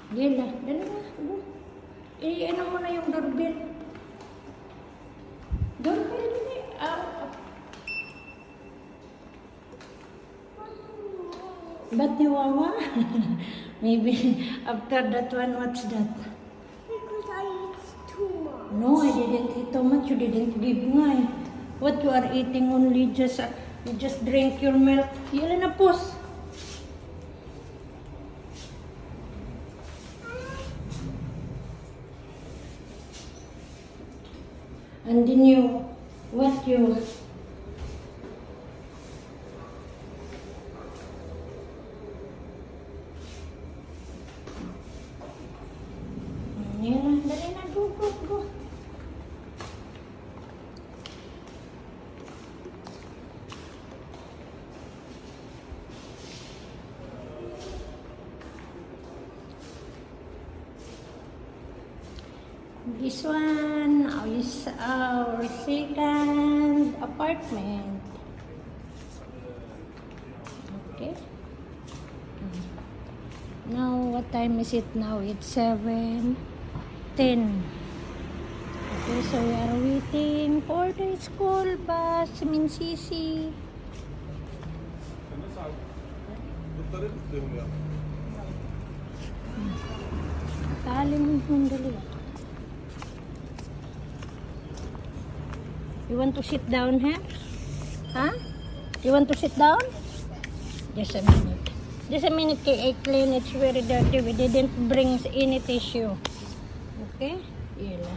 Yela, dala na. Ano mo na yung doorbell. Doorbell din eh. Ba't niwawa? Maybe after that one, what's that? Because I eat too much. No, I didn't eat too much. You didn't give nga eh. What you are eating only just, you just drink your milk. Yela na pus. And then you, what you? Yela, dali na, go. This one is our second apartment. Okay. Now, what time is it now? It's 7:10. Okay, so we are waiting for the school bus. Minsisi. Talim yung dali. You want to sit down here? Huh? You want to sit down? Just a minute. Just a minute, I clean. It's very dirty. We didn't bring any tissue. Okay? Yela.